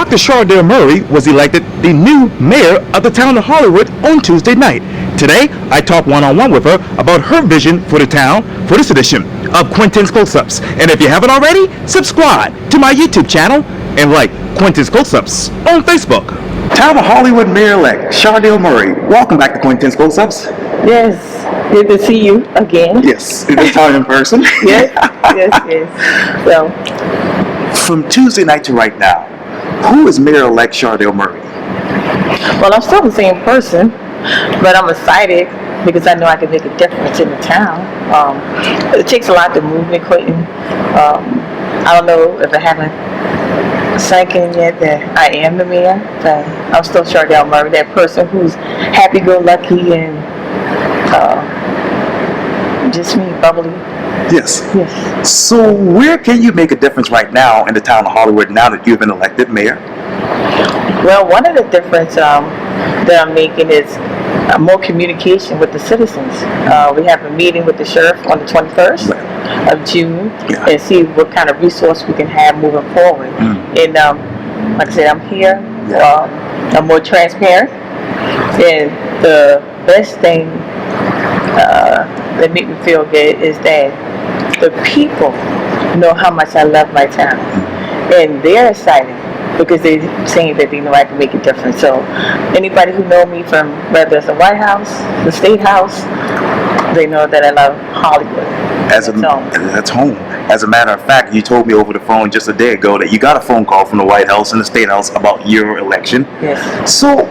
Dr. Chardale Murray was elected the new mayor of the town of Hollywood on Tuesday night. Today, I talked one-on-one with her about her vision for the town for this edition of Quintin's Close-Ups. And if you haven't already, subscribe to my YouTube channel and like Quintin's Close-Ups on Facebook. Town of Hollywood Mayor-elect Chardale Murray. Welcome back to Quintin's Close-Ups. Yes, good to see you again. Yes, this time in person. Yes. So, from Tuesday night to right now, who is Mayor-elect Chardale Murray? well, I'm still the same person, but I'm excited because I know I can make a difference in the town. It takes a lot to move me, Quintin. I don't know if I haven't sunk in yet that I am the mayor, but I'm still Chardale Murray, that person who's happy-go-lucky and just me, bubbly. Yes. Yes. So where can you make a difference right now in the town of Hollywood now that you've been elected mayor? Well, one of the difference that I'm making is more communication with the citizens. We have a meeting with the sheriff on the 21st of June and see what kind of resource we can have moving forward. And like I said, I'm here. I'm more transparent. And the best thing that makes me feel good is that the people know how much I love my town. And they're excited because they're saying that they know I can make a difference. So anybody who know me from whether it's the White House, the State House, they know that I love Hollywood. That's home. As a matter of fact, you told me over the phone just a day ago that you got a phone call from the White House and the State House about your election. Yes. So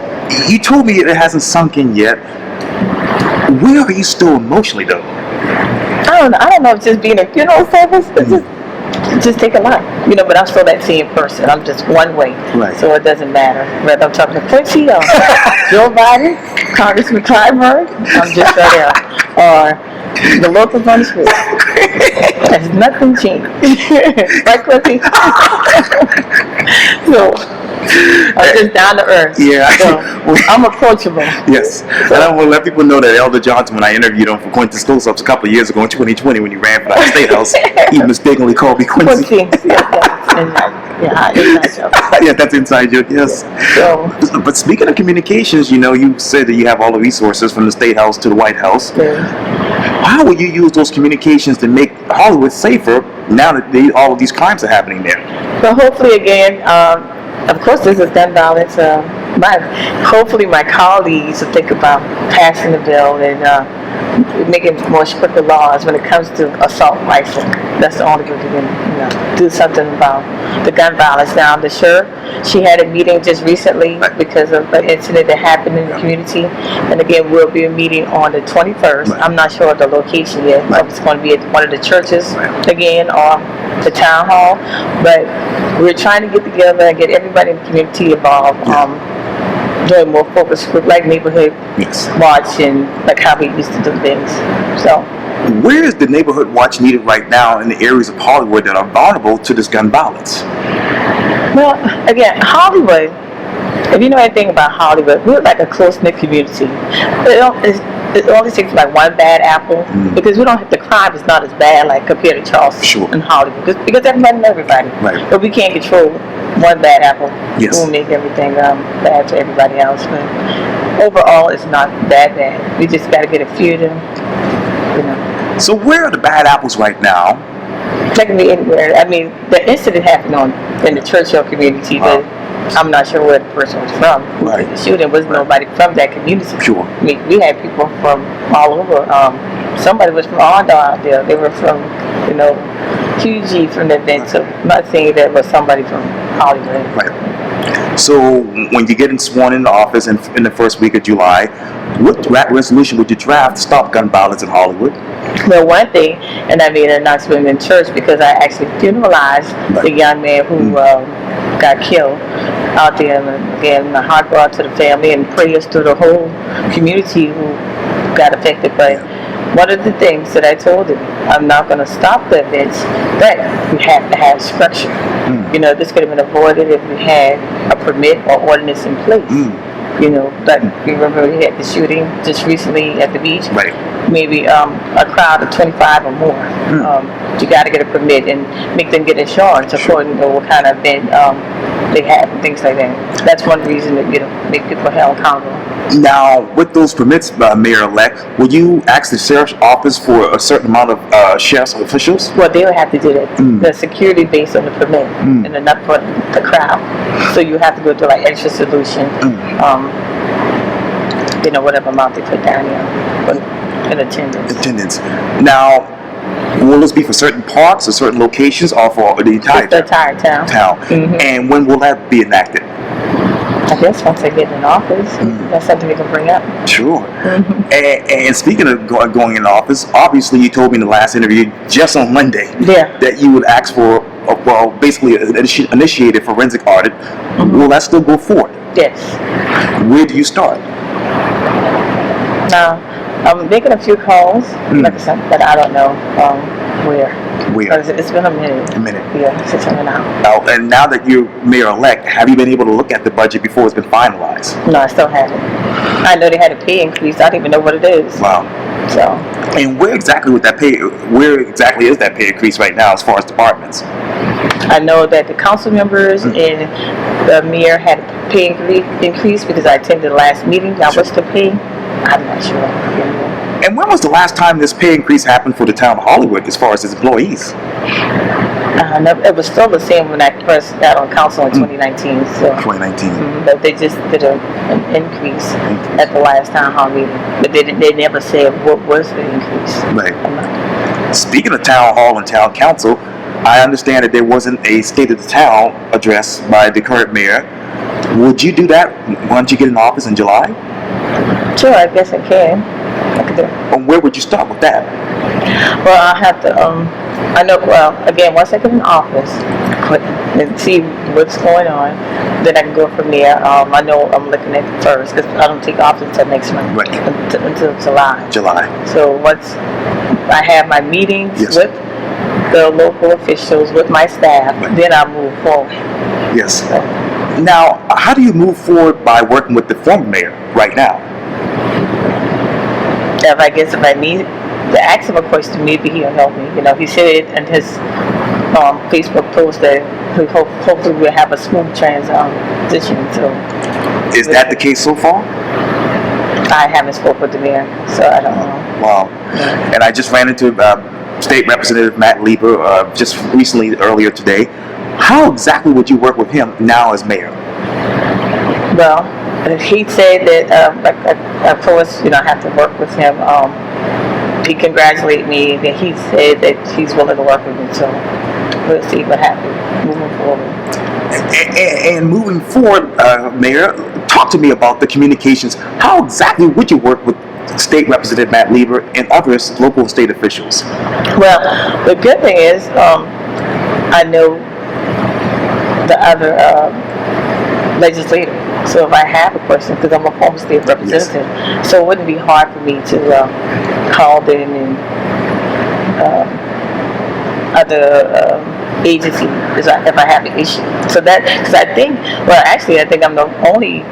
you told me it hasn't sunk in yet. Where are you still emotionally though? I don't know, just being a funeral service, it just take a lot, but I'm still that same person. I'm just one way. Right. So it doesn't matter whether I'm talking to Quintin or Joe Biden, Congressman Clyde Murray, I'm just right there. Or the locals on the street. There's nothing changed. Right, Quintin? So I'm just down to earth. Yeah. So I'm approachable. Yes. And I want to let people know that Elder Johnson, when I interviewed him for Quintin's Close-Ups a couple of years ago in 2020 when he ran for the State House, he mistakenly called me Quintin. Yeah, that's inside joke, yes. So, but speaking of communications, you said that you have all the resources from the State House to the White House. How will you use those communications to make Hollywood safer now that all of these crimes are happening there? So hopefully again, of course this is gun violence, hopefully my colleagues will think about passing the bill and making more stricter laws when it comes to assault rifle. That's the only way we can do something about the gun violence. Now the sheriff, she had a meeting just recently because of an incident that happened in the community, and again we'll be a meeting on the 21st. I'm not sure of the location yet. It's going to be at one of the churches again or the town hall, but we're trying to get together and get everybody in the community involved. Doing more focus group like neighborhood watch and like how we used to do things. So where is the neighborhood watch needed right now in the areas of Hollywood that are vulnerable to this gun violence? Well, again, Hollywood, if you know anything about Hollywood, we're like a close-knit community. It only takes like one bad apple because the crime is not as bad like compared to Charleston and Hollywood because everybody knows everybody. Right. But we can't control one bad apple. We'll make everything bad to everybody else. But overall, it's not that bad. We just got to get a few of them. So where are the bad apples right now? They can be anywhere. I mean, the incident happened in the Churchill community, but I'm not sure where the person was from. The shooting was nobody from that community. Sure. I mean, we had people from all over. Somebody was from Arndale out there. They were from, QG from the event. So I'm not saying that was somebody from Hollywood. Right. So when you get sworn into office in the first week of July, what resolution would you draft to stop gun violence in Hollywood? Well, one thing, and I made an announcement in church because I actually funeralized the young man who got killed out there. And again, my heart go out to the family and prayers to the whole community who got affected. But one of the things that I told him, I'm not going to stop the events, but we have to have structure. This could have been avoided if we had a permit or ordinance in place. But remember we had the shooting just recently at the beach. Maybe a crowd of 25 or more. You got to get a permit and make them get insurance according to what kind of event they have and things like that. That's one reason that make people held accountable. Now, with those permits, Mayor-elect, will you ask the sheriff's office for a certain amount of sheriff's officials? Well, they'll have to do that. The security based on the permit and enough for the crowd. So you have to go to like extra solution, whatever amount they put down there in attendance. Now, will this be for certain parks or certain locations, or for the entire town? And when will that be enacted? I guess once they get in office, that's something they can bring up. Sure. And speaking of going in office, obviously you told me in the last interview just on Monday that you would ask for, basically initiate a forensic audit. Will that still go forward? Yes. Where do you start? Now, I'm making a few calls, like I said, but I don't know where. Because it's been a minute. Yeah, since I've been out. And now that you're mayor-elect, have you been able to look at the budget before it's been finalized? No, I still haven't. I know they had a pay increase. I don't even know what it is. Wow. So. And where exactly is that pay increase right now as far as departments? I know that the council members and the mayor had a pay increase because I attended the last meeting. Now, what's the pay? I'm not sure. And when was the last time this pay increase happened for the town of Hollywood as far as its employees? No, it was still the same when I first got on council in 2019. So. 2019. But they just did an increase at the last town hall meeting. But they never said what was the increase. Right. Speaking of town hall and town council, I understand that there wasn't a state of the town address by the current mayor. Would you do that once you get in office in July? Sure, I guess I can. I could do it. And where would you start with that? Well, I have to, I know, again, once I get in office and see what's going on, then I can go from there. I know I'm looking at it first because I don't take office until next month, until July. So once I have my meetings with the local officials, with my staff, then I'll move forward. Yes. So. Now, how do you move forward by working with the former mayor right now? If I need to ask him a question, maybe he'll help me. He said in his Facebook post that hopefully we'll have a smooth transition. So, is that the case so far? I haven't spoken with the mayor, so I don't know. Wow. Yeah. And I just ran into State Representative Matt Lieber just recently, earlier today. How exactly would you work with him now as mayor? Well, he said that, of course, I have to work with him. He congratulated me, and he said that he's willing to work with me, so we'll see what happens moving forward. And moving forward, Mayor, talk to me about the communications. How exactly would you work with State Representative Matt Lieber and others, local and state officials? Well, the good thing is, I know the other legislators. So if I have a question, because I'm a former state representative, so it wouldn't be hard for me to call them and other agencies if I have an issue. So that, because I think I'm the only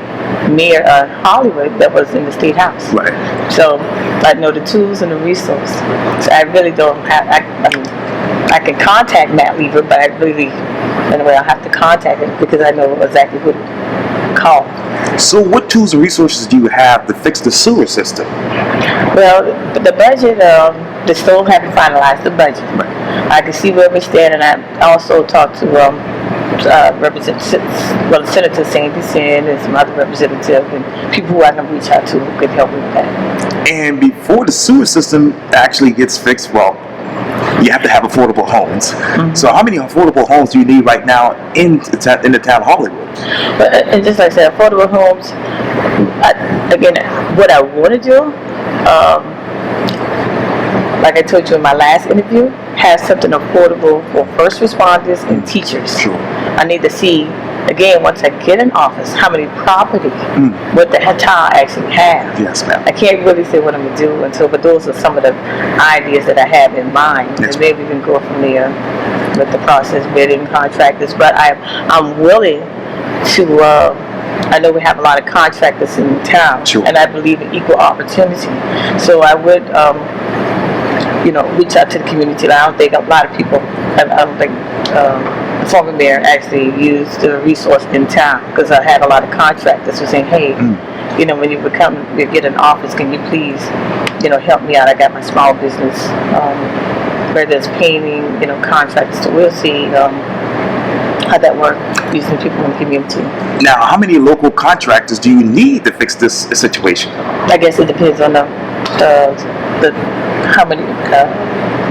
mayor of Hollywood that was in the State House. Right. So I know the tools and the resources. So I really don't have, I can contact Matt Lieber, but I have to contact him because I know exactly who to call. So what tools and resources do you have to fix the sewer system? Well, the budget, they still haven't finalized the budget. Right. I can see where we stand, and I also talked to Senator Sandy Sin and some other representatives and people who I can reach out to who could help me with that. And before the sewer system actually gets fixed, you have to have affordable homes. Mm-hmm. So how many affordable homes do you need right now in the town of Hollywood? And just like I said, affordable homes, again, what I want to do, like I told you in my last interview, have something affordable for first responders and teachers. Sure. I need to see, again, once I get in office, how many property what the town actually has. Yes, ma'am. I can't really say what I'm going to do but those are some of the ideas that I have in mind. Yes, and maybe we can go from there with the process, bidding, contractors. But I'm willing to, I know we have a lot of contractors in town. Sure. And I believe in equal opportunity. So I would, reach out to the community. I don't think a lot of people, I don't think former mayor actually used the resource in town because I had a lot of contractors who saying, hey, when you get an office, can you please, help me out? I got my small business, whether it's painting, contractors. So we'll see how that works using people in the community. Now, how many local contractors do you need to fix this situation? I guess it depends on the how many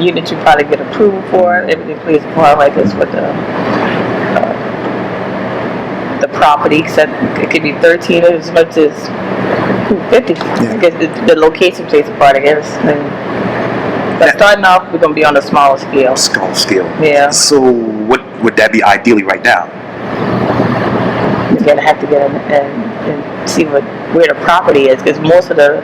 units you probably get approval for. Everything plays a part, I guess, with the property. Except it could be 13 or as much as 50. Yeah. I guess the location plays a part, I guess. But starting off, we're going to be on a small scale. Small scale. Yeah. So what would that be ideally right now? You're going to have to get in and see where the property is, because most of the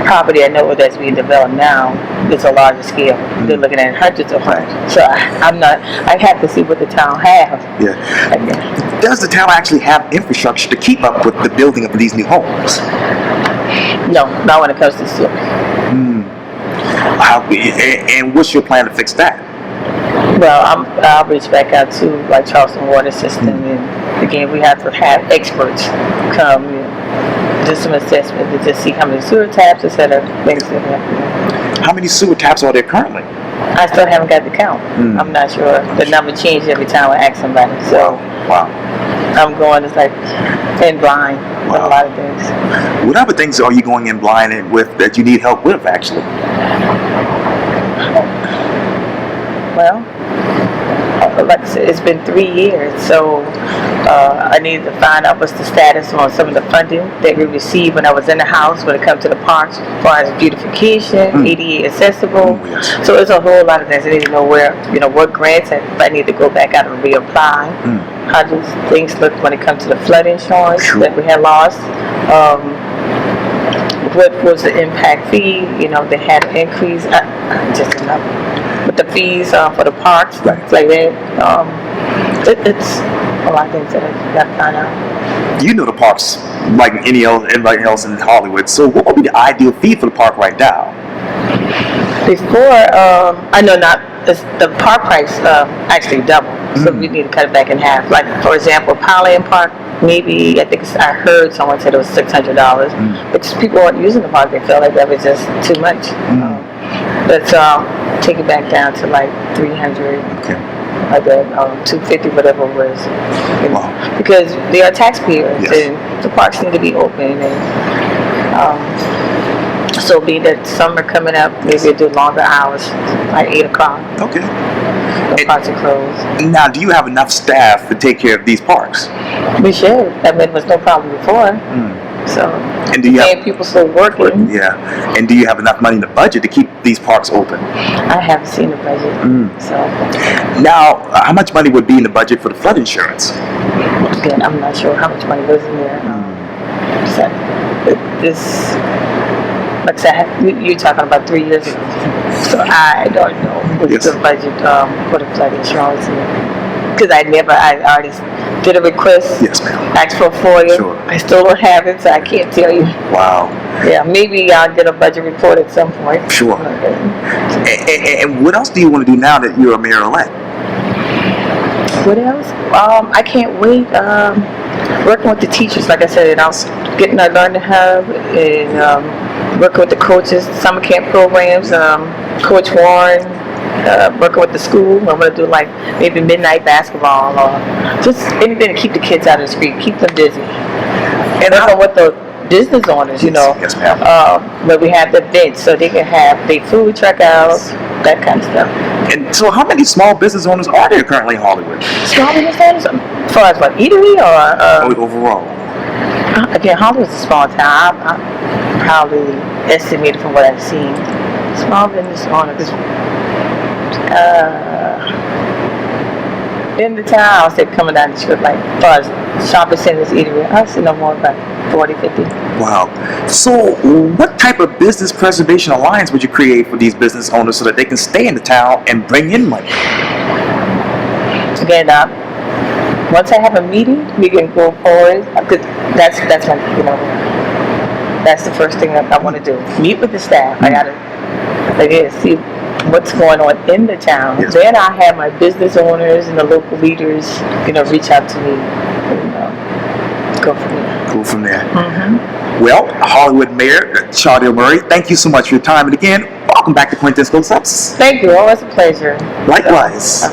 property I know that's being developed now is a larger scale. They're looking at hundreds of homes. So I have to see what the town has. Yeah. Does the town actually have infrastructure to keep up with the building of these new homes? No, not when it comes to sewer. And what's your plan to fix that? Well, I'll reach back out to like Charleston Water System, and again, we have to have experts come, do some assessment to just see how many sewer taps, etc. Things that happen. How many sewer taps are there currently? I still haven't got the count. I'm not sure. The number changes every time I ask somebody. So wow. I'm going just like in blind with a lot of things. What other things are you going in blind with that you need help with, actually? Well, like I said, it's been 3 years, so I need to find out what's the status on some of the funding that we received when I was in the house when it comes to the parks, as far as beautification, ADA accessible. Yes. So it's a whole lot of things. I need to know where, what grants I need to go back out and reapply. How do things look when it comes to the flood insurance that we had lost? What was the impact fee? They had an increase. Just enough. But the fees for the parks, things like that. It's a lot of things that I got to find out. You know the parks like anybody else in Hollywood. So what would be the ideal fee for the park right now? Before, I know not. The park price actually doubled, so we need to cut it back in half. Like for example, Powland Park, maybe I heard someone said it was $600, but just people weren't using the park. They felt like that was just too much. But take it back down to like 300, like that, 250, whatever it was. Because they are taxpayers, and the parks need to be open. And so being that summer coming up, maybe we'll do longer hours, like 8 o'clock. Okay. The parks are closed. Now, do you have enough staff to take care of these parks? We should. I mean, it was no problem before. So, and do you have people still working? Yeah. And do you have enough money in the budget to keep these parks open? I haven't seen the budget. So now, how much money would be in the budget for the flood insurance? Again, I'm not sure how much money was in there. Like I said, you're talking about 3 years ago. So I don't know what's the budget for the flood insurance. Because I already did a request. Yes, ma'am. Asked for a FOIA. Sure. I still don't have it, so I can't tell you. Wow. Yeah, maybe I'll get a budget report at some point. Sure. And what else do you want to do now that you're a mayor-elect? What else? I can't wait. Working with the teachers, like I said, I was getting our learning hub and working with the coaches, summer camp programs. Coach Warren. Working with the school, I'm going to do like maybe midnight basketball or just anything to keep the kids out of the street, keep them busy. And working with the business owners, Yes, ma'am. where we have the events so they can have their food truck out, that kind of stuff. And so how many small business owners are there currently in Hollywood? Small business owners? As far as what, eatery or? Overall. Again, Hollywood's a small town. I probably estimated from what I've seen. Small business owners. In the town, I said coming down the street, like as far as shopping centers, eatery, I see no more about 40, 50. Wow. So what type of business preservation alliance would you create for these business owners so that they can stay in the town and bring in money? Again, once I have a meeting, we can go forward. That's my, that's the first thing that I want to do. Meet with the staff. I gotta, see what's going on in the town. Yes. Then I have my business owners and the local leaders, reach out to me and go from there. Cool from there. Well, Hollywood Mayor Chardale Murray, thank you so much for your time. And again, welcome back to Quintin's Close-Ups. Thank you. Always a pleasure. Likewise.